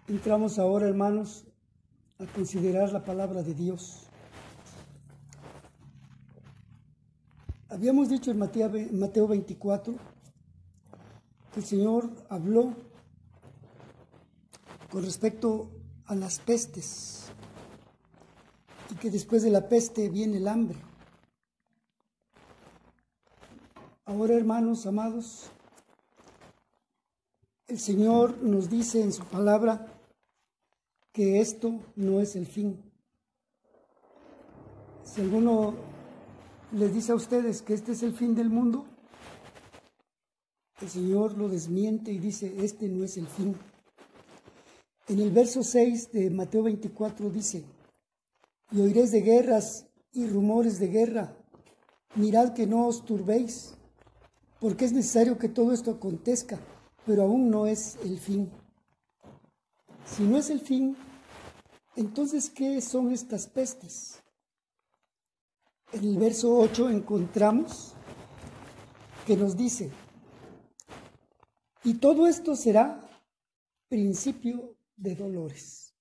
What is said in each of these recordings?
Entramos ahora, hermanos, a considerar la palabra de Dios. Habíamos dicho en Mateo 24 que el Señor habló con respecto a las pestes y que después de la peste viene el hambre. Ahora, hermanos amados, el Señor nos dice en su palabra que esto no es el fin. Si alguno les dice a ustedes que este es el fin del mundo, el Señor lo desmiente y dice, este no es el fin. En el verso 6 de Mateo 24 dice, y oiréis de guerras y rumores de guerra, mirad que no os turbéis, porque es necesario que todo esto acontezca, pero aún no es el fin. Si no es el fin, entonces, ¿qué son estas pestes? En el verso 8 encontramos que nos dice, y todo esto será principio de dolores.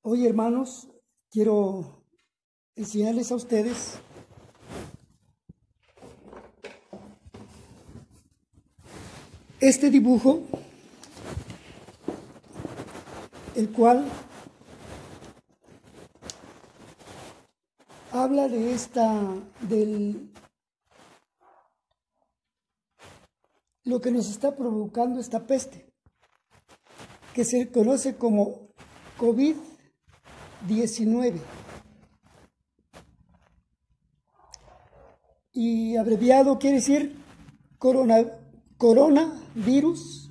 Hoy, hermanos, quiero enseñarles a ustedes este dibujo, el cual habla de lo que nos está provocando esta peste, que se conoce como COVID-19. Y abreviado quiere decir coronavirus.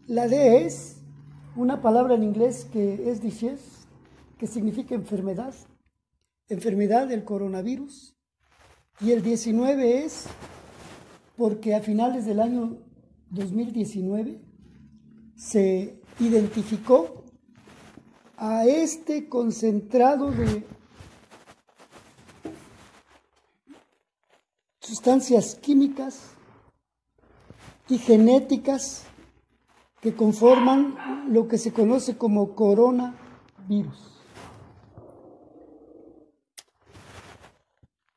La D es una palabra en inglés que es disease, que significa enfermedad del coronavirus. Y el 19 es porque a finales del año 2019 se identificó a este concentrado de sustancias químicas y genéticas que conforman lo que se conoce como coronavirus.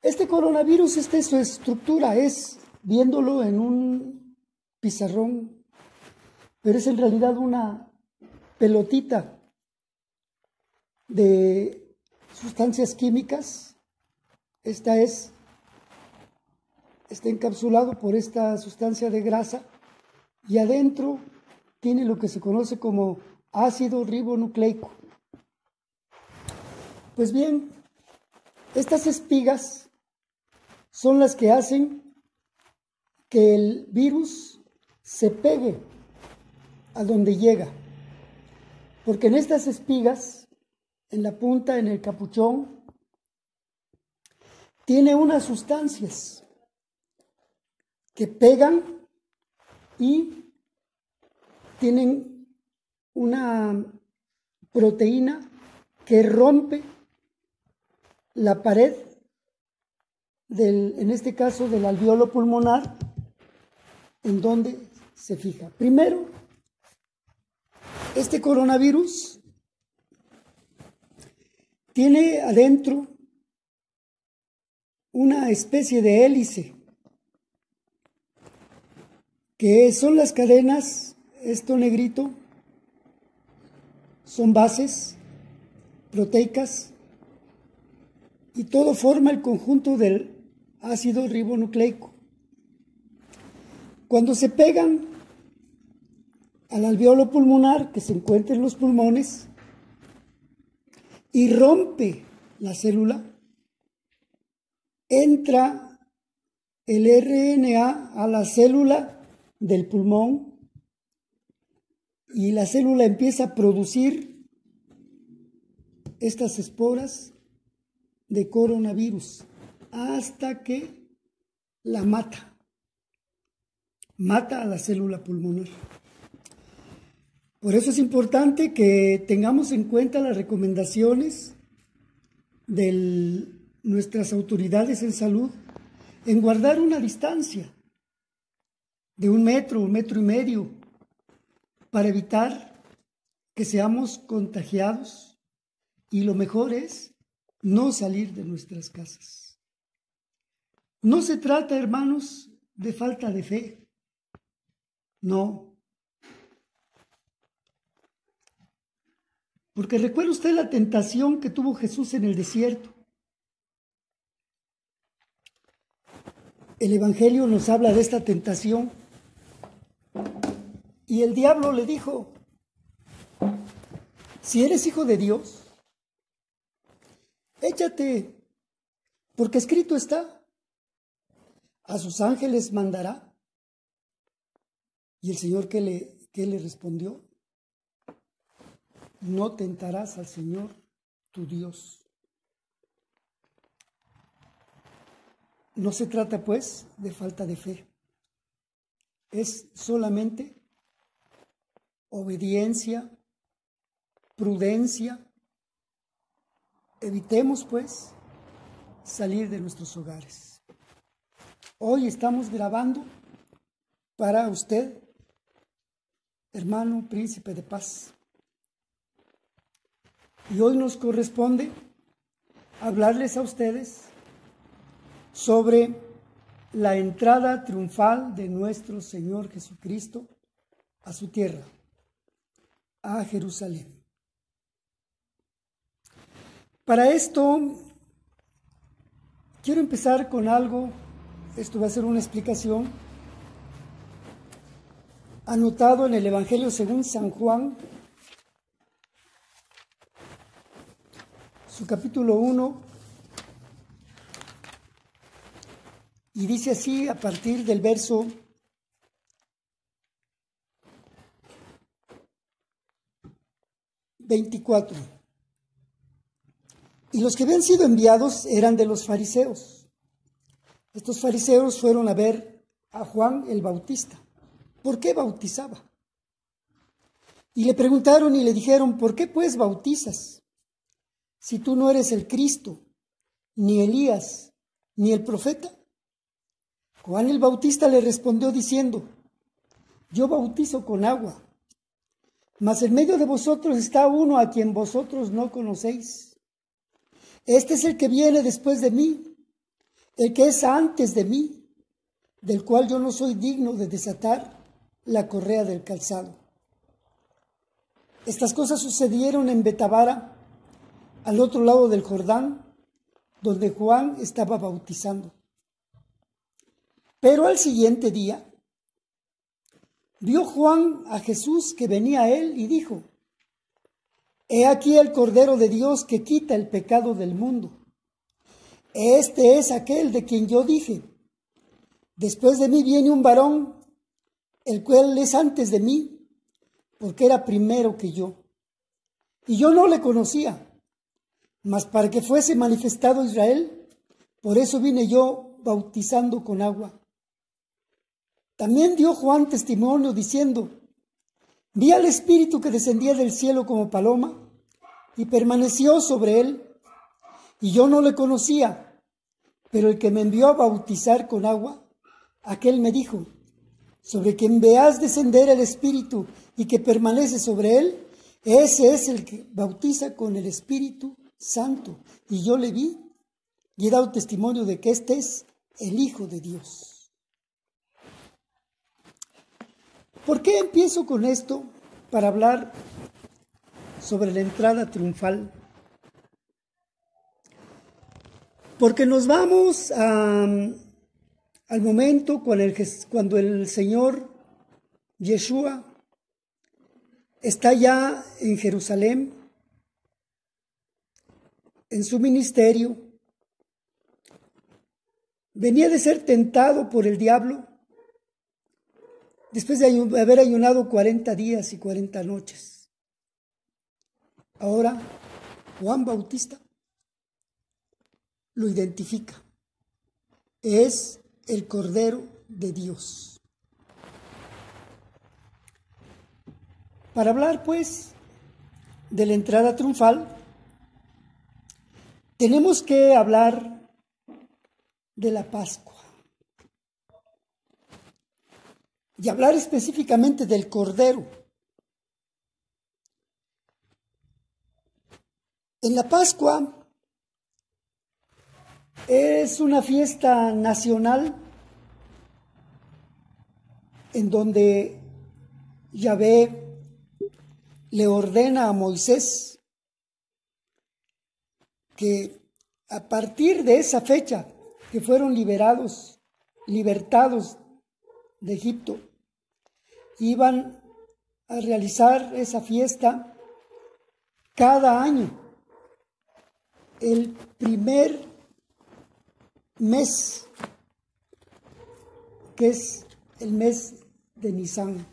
Este coronavirus, esta es su estructura, es viéndolo en un pizarrón, pero es en realidad una pelotita de sustancias químicas. Está encapsulado por esta sustancia de grasa y adentro tiene lo que se conoce como ácido ribonucleico. Pues bien, estas espigas son las que hacen que el virus se pegue a donde llega, porque en estas espigas, en la punta, en el capuchón, tiene unas sustancias que pegan y tienen una proteína que rompe la pared en este caso del alveolo pulmonar, en donde se fija. Primero, este coronavirus tiene adentro una especie de hélice, que son las cadenas, esto negrito, son bases proteicas, y todo forma el conjunto del ácido ribonucleico. Cuando se pegan al alveolo pulmonar que se encuentra en los pulmones y rompe la célula, entra el RNA a la célula del pulmón y la célula empieza a producir estas esporas de coronavirus hasta que la mata a la célula pulmonar. Por eso es importante que tengamos en cuenta las recomendaciones de nuestras autoridades en salud en guardar una distancia de 1 metro, 1,5 metros, para evitar que seamos contagiados, y lo mejor es no salir de nuestras casas. No se trata, hermanos, de falta de fe. No. Porque recuerda usted la tentación que tuvo Jesús en el desierto. El Evangelio nos habla de esta tentación. Y el diablo le dijo: si eres hijo de Dios, échate, porque escrito está, a sus ángeles mandará. Y el Señor, ¿qué le respondió? No tentarás al Señor tu Dios. No se trata, pues, de falta de fe. Es solamente obediencia, prudencia. Evitemos, pues, salir de nuestros hogares. Hoy estamos grabando para usted, hermano príncipe de paz. Y hoy nos corresponde hablarles a ustedes sobre la entrada triunfal de nuestro Señor Jesucristo a su tierra, a Jerusalén. Para esto, quiero empezar con algo, esto va a ser una explicación, anotado en el Evangelio según San Juan, su capítulo 1, y dice así a partir del verso 24. Y los que habían sido enviados eran de los fariseos. Estos fariseos fueron a ver a Juan el Bautista. ¿Por qué bautizaba? Y le preguntaron y le dijeron: ¿por qué pues bautizas? Si tú no eres el Cristo, ni Elías, ni el profeta. Juan el Bautista le respondió diciendo: yo bautizo con agua, mas en medio de vosotros está uno a quien vosotros no conocéis. Este es el que viene después de mí, el que es antes de mí, del cual yo no soy digno de desatar la correa del calzado. Estas cosas sucedieron en Betabara, al otro lado del Jordán, donde Juan estaba bautizando. Pero al siguiente día, vio Juan a Jesús que venía a él y dijo: he aquí el Cordero de Dios que quita el pecado del mundo. Este es aquel de quien yo dije: después de mí viene un varón, el cual es antes de mí, porque era primero que yo. Y yo no le conocía, mas para que fuese manifestado Israel, por eso vine yo bautizando con agua. También dio Juan testimonio diciendo: vi al Espíritu que descendía del cielo como paloma y permaneció sobre él, y yo no le conocía, pero el que me envió a bautizar con agua, aquel me dijo: sobre quien veas descender el Espíritu y que permanece sobre él, ese es el que bautiza con el Espíritu Santo. Y yo le vi y he dado testimonio de que este es el Hijo de Dios. ¿Por qué empiezo con esto? Para hablar sobre la entrada triunfal. Porque nos vamos al momento cuando el Señor Yeshua está ya en Jerusalén, en su ministerio. Venía de ser tentado por el diablo después de haber ayunado 40 días y 40 noches. Ahora Juan Bautista lo identifica. Es el Cordero de Dios. Para hablar, pues, de la entrada triunfal, tenemos que hablar de la Pascua. Y hablar específicamente del Cordero, En la Pascua es una fiesta nacional en donde Yahvé le ordena a Moisés que a partir de esa fecha que fueron libertados de Egipto, iban a realizar esa fiesta cada año, el primer mes, que es el mes de Nisán.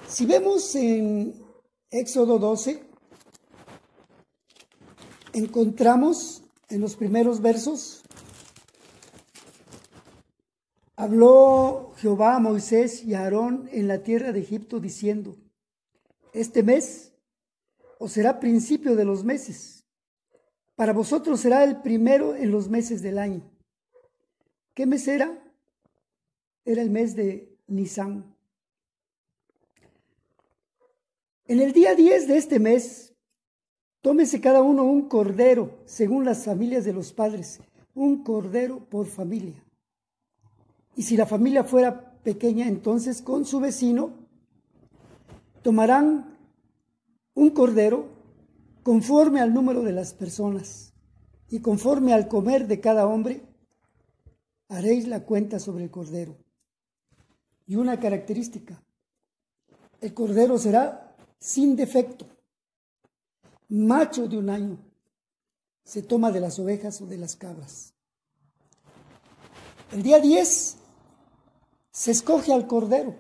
Si vemos en Éxodo 12, encontramos en los primeros versos: habló Jehová a Moisés y a Aarón en la tierra de Egipto diciendo: este mes os será principio de los meses, para vosotros será el primero en los meses del año. ¿Qué mes era? Era el mes de Nisán. En el día 10 de este mes, tómese cada uno un cordero, según las familias de los padres, un cordero por familia. Y si la familia fuera pequeña, entonces con su vecino tomarán un cordero conforme al número de las personas, y conforme al comer de cada hombre, haréis la cuenta sobre el cordero. Y una característica: el cordero será sin defecto, macho de un año, se toma de las ovejas o de las cabras. El día 10 se escoge al cordero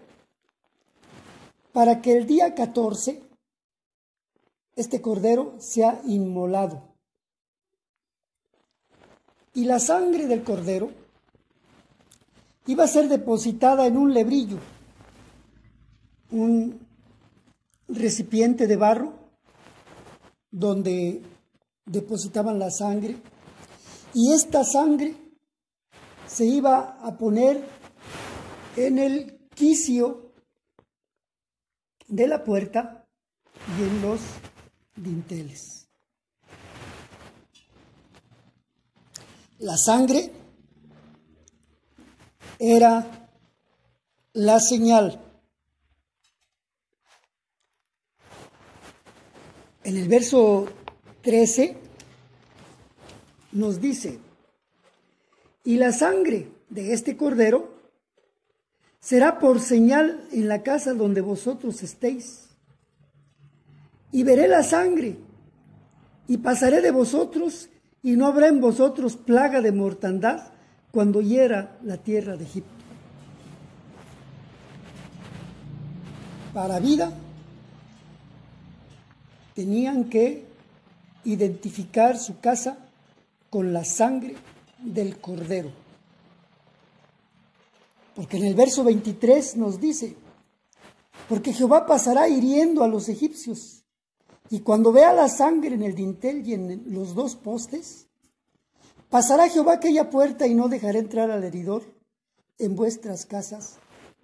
para que el día 14 este cordero sea inmolado. Y la sangre del cordero iba a ser depositada en un lebrillo, un recipiente de barro donde depositaban la sangre, y esta sangre se iba a poner en el quicio de la puerta y en los dinteles. La sangre era la señal. En el verso 13 nos dice: y la sangre de este cordero será por señal en la casa donde vosotros estéis. Y veré la sangre, y pasaré de vosotros, y no habrá en vosotros plaga de mortandad cuando hiera la tierra de Egipto. Para vida, tenían que identificar su casa con la sangre del cordero. Porque en el verso 23 nos dice: porque Jehová pasará hiriendo a los egipcios, y cuando vea la sangre en el dintel y en los dos postes, pasará Jehová aquella puerta y no dejará entrar al heridor en vuestras casas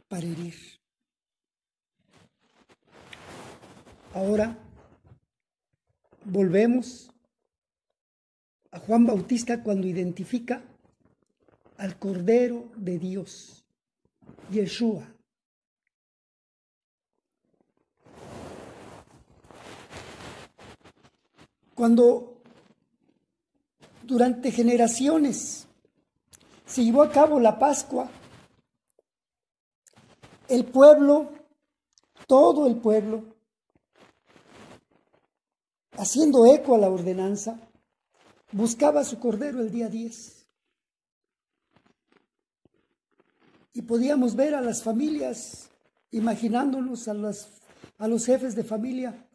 para herir. Ahora volvemos a Juan Bautista cuando identifica al Cordero de Dios, Yeshua. Cuando durante generaciones se llevó a cabo la Pascua, el pueblo, todo el pueblo, haciendo eco a la ordenanza, buscaba a su cordero el día 10. Y podíamos ver a las familias, imaginándonos a los jefes de familia,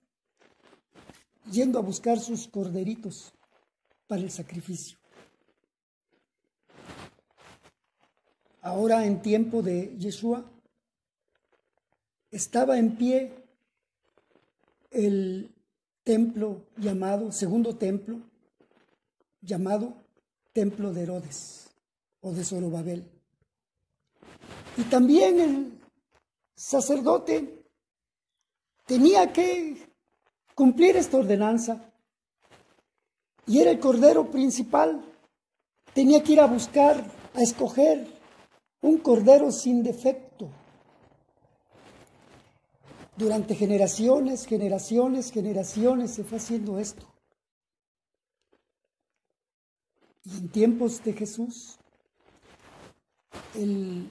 yendo a buscar sus corderitos para el sacrificio. Ahora, en tiempo de Yeshua, estaba en pie el templo llamado, segundo templo, llamado Templo de Herodes o de Zorobabel. Y también el sacerdote tenía que cumplir esta ordenanza. Y era el cordero principal. Tenía que ir a buscar, a escoger un cordero sin defecto. Durante generaciones se fue haciendo esto. Y en tiempos de Jesús, el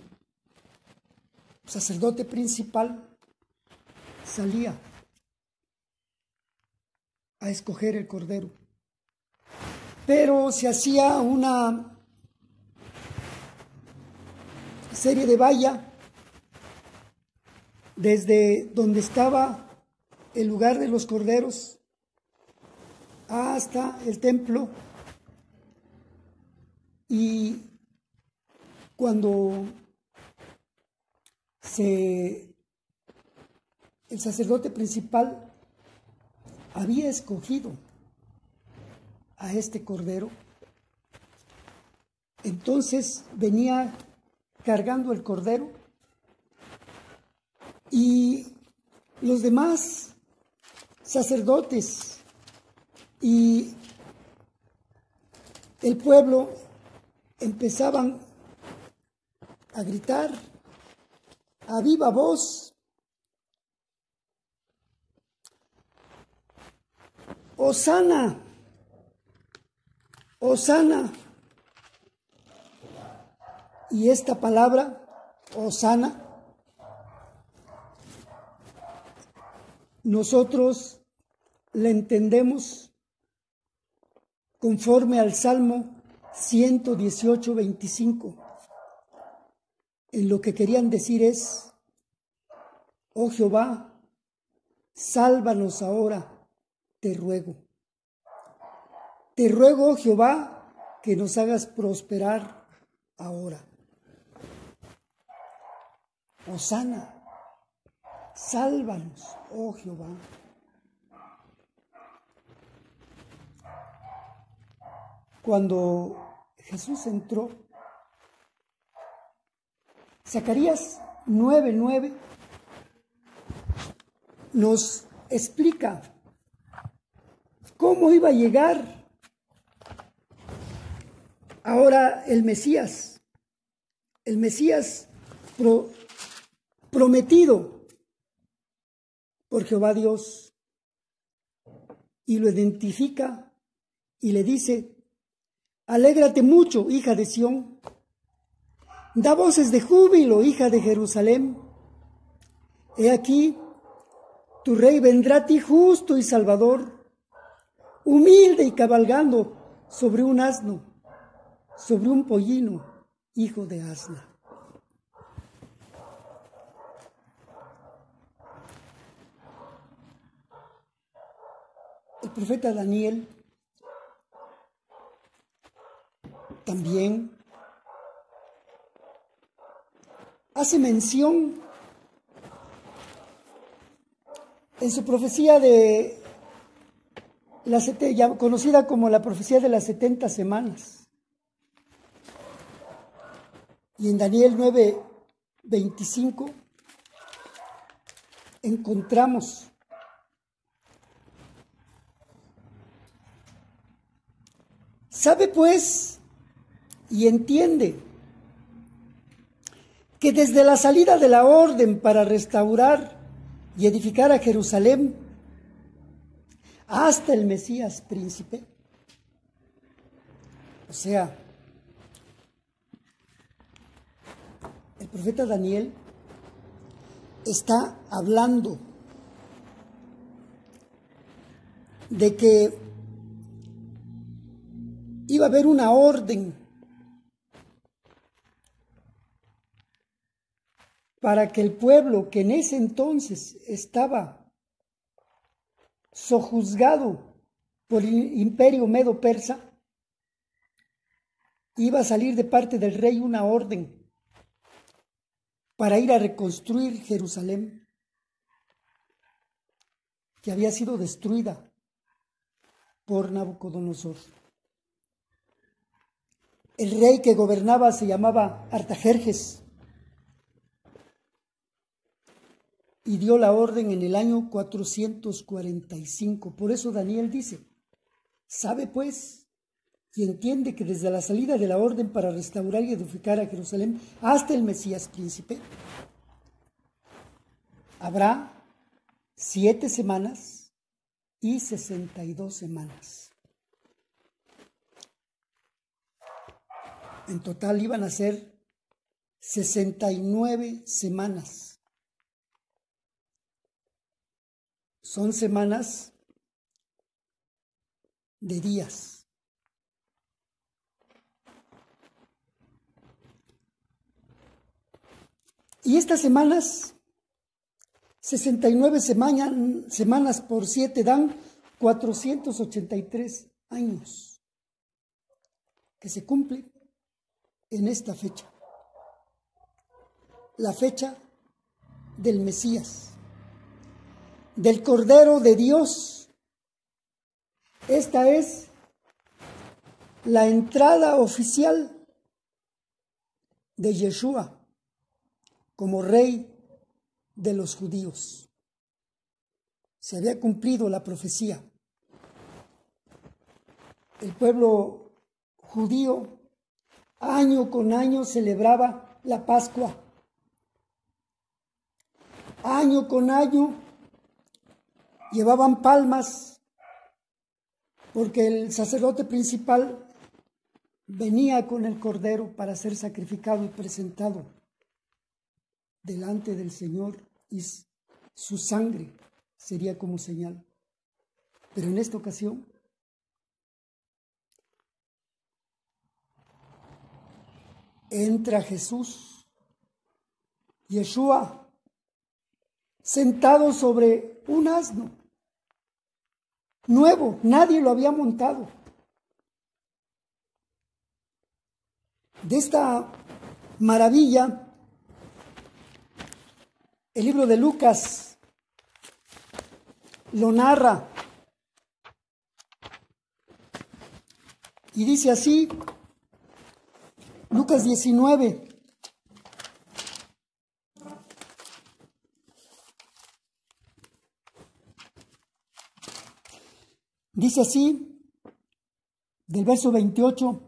sacerdote principal salía a escoger el cordero. Pero se hacía una serie de valla desde donde estaba el lugar de los corderos hasta el templo, y cuando el sacerdote principal había escogido a este cordero, entonces venía cargando el cordero, y los demás sacerdotes y el pueblo empezaban a gritar a viva voz: ¡Hosana! ¡Hosana! Y esta palabra, Hosana, nosotros la entendemos conforme al Salmo 118, 25. En lo que querían decir es: oh Jehová, sálvanos ahora, te ruego. Te ruego, oh Jehová, que nos hagas prosperar ahora. Hosana, sálvanos, oh Jehová. Cuando Jesús entró, Zacarías 9:9 nos explica cómo iba a llegar ahora el Mesías prometido por Jehová Dios, y lo identifica y le dice: alégrate mucho, hija de Sión, da voces de júbilo, hija de Jerusalén. He aquí, tu rey vendrá a ti justo y salvador, humilde y cabalgando sobre un asno, sobre un pollino, hijo de asna. El profeta Daniel también hace mención en su profecía de conocida como la profecía de las 70 semanas. Y en Daniel 9:25 encontramos: sabe pues y entiende que desde la salida de la orden para restaurar y edificar a Jerusalén hasta el Mesías príncipe, o sea, el profeta Daniel está hablando de que iba a haber una orden para que el pueblo que en ese entonces estaba sojuzgado por el imperio medo-persa, iba a salir de parte del rey una orden para ir a reconstruir Jerusalén, que había sido destruida por Nabucodonosor. El rey que gobernaba se llamaba Artajerjes. y dio la orden en el año 445. Por eso Daniel dice, sabe pues y entiende que desde la salida de la orden para restaurar y edificar a Jerusalén hasta el Mesías príncipe, habrá 7 semanas y 62 semanas. En total iban a ser 69 semanas. Son semanas de días. Y estas semanas, 69 semanas por 7 dan 483 años, que se cumple en esta fecha, la fecha del Mesías, del Cordero de Dios. Esta es la entrada oficial de Yeshua como rey de los judíos. Se había cumplido la profecía. El pueblo judío año con año celebraba la Pascua. Año con año llevaban palmas porque el sacerdote principal venía con el cordero para ser sacrificado y presentado delante del Señor, y su sangre sería como señal. Pero en esta ocasión entra Jesús, Yeshua, sentado sobre un asno nuevo, nadie lo había montado. De esta maravilla, el libro de Lucas lo narra y dice así, Lucas 19. Dice así, del verso 28.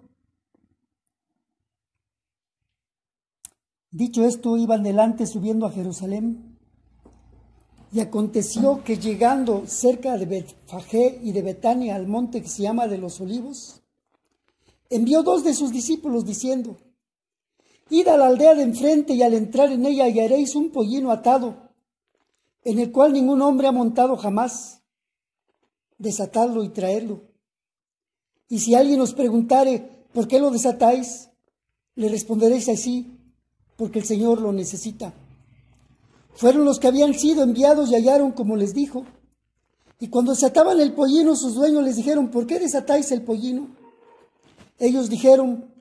Dicho esto, iban delante subiendo a Jerusalén, y aconteció que llegando cerca de Betfagé y de Betania al monte que se llama de los Olivos, envió 2 de sus discípulos diciendo, id a la aldea de enfrente y al entrar en ella hallaréis un pollino atado, en el cual ningún hombre ha montado jamás. Desatadlo y traedlo. Y si alguien os preguntare, ¿por qué lo desatáis?, le responderéis así, porque el Señor lo necesita. Fueron los que habían sido enviados y hallaron como les dijo. Y cuando desataban el pollino, sus dueños les dijeron, ¿por qué desatáis el pollino? Ellos dijeron,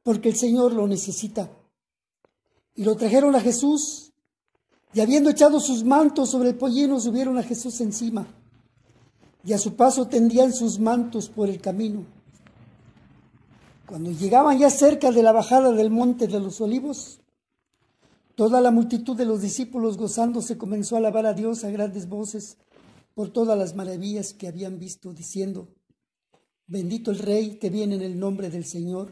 porque el Señor lo necesita. Y lo trajeron a Jesús, y habiendo echado sus mantos sobre el pollino, subieron a Jesús encima, y a su paso tendían sus mantos por el camino. Cuando llegaban ya cerca de la bajada del monte de los Olivos, toda la multitud de los discípulos gozándose comenzó a alabar a Dios a grandes voces por todas las maravillas que habían visto, diciendo, bendito el Rey que viene en el nombre del Señor,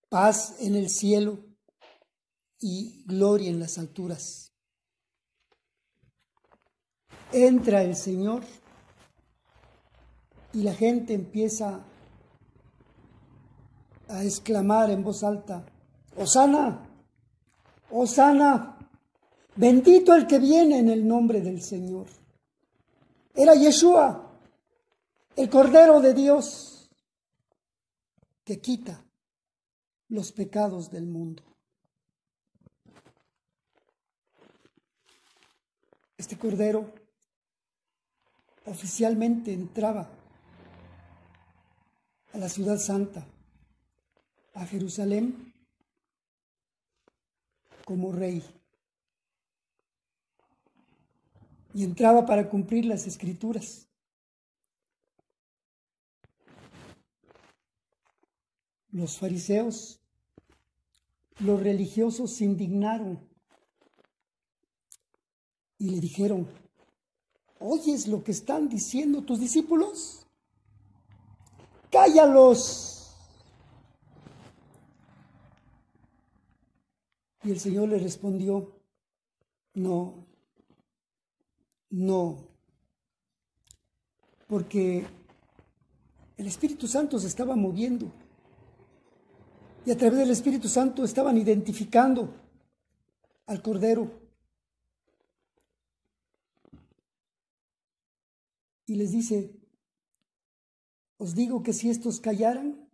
paz en el cielo y gloria en las alturas. Entra el Señor y la gente empieza a exclamar en voz alta, Hosana, Hosana, bendito el que viene en el nombre del Señor. Era Yeshua, el Cordero de Dios, que quita los pecados del mundo. Este Cordero oficialmente entraba a la ciudad santa, a Jerusalén, como rey. Y entraba para cumplir las Escrituras. Los fariseos, los religiosos se indignaron y le dijeron, ¿oyes lo que están diciendo tus discípulos? ¡Cállalos! Y el Señor le respondió, no, no, porque el Espíritu Santo se estaba moviendo y a través del Espíritu Santo estaban identificando al Cordero. Y les dice, os digo que si estos callaran,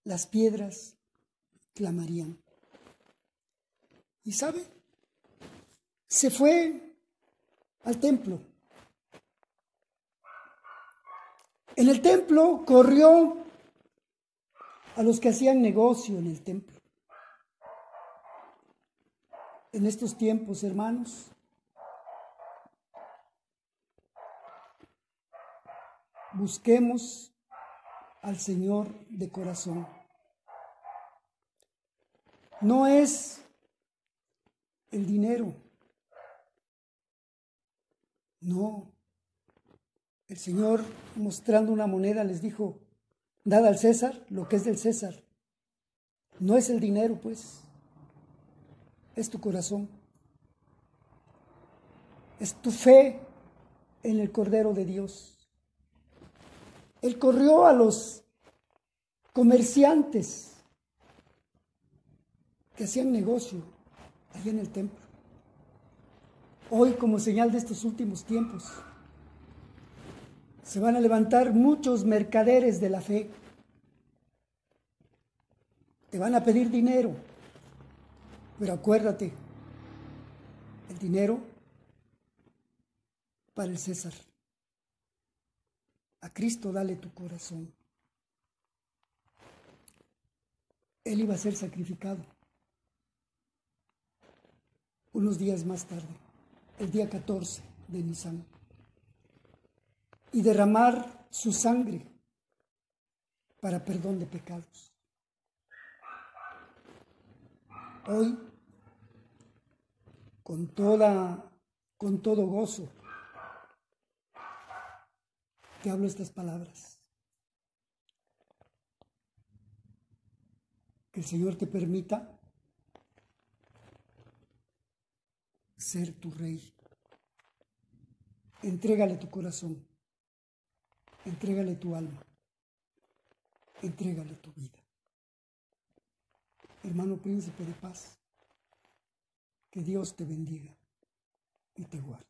las piedras clamarían. ¿Y sabe? Se fue al templo. En el templo corrió a los que hacían negocio en el templo. En estos tiempos, hermanos, busquemos al Señor de corazón. No es el dinero. No. El Señor, mostrando una moneda, les dijo, dad al César lo que es del César. No es el dinero, pues. Es tu corazón. Es tu fe en el Cordero de Dios. Él corrió a los comerciantes que hacían negocio allá en el templo. Hoy, como señal de estos últimos tiempos, se van a levantar muchos mercaderes de la fe. Te van a pedir dinero, pero acuérdate, el dinero para el César. A Cristo dale tu corazón. Él iba a ser sacrificado unos días más tarde, el día 14 de Nisan, y derramar su sangre para perdón de pecados. Hoy, con todo gozo, te hablo estas palabras. Que el Señor te permita ser tu rey. Entrégale tu corazón, entrégale tu alma, entrégale tu vida. Hermano príncipe de paz, que Dios te bendiga y te guarde.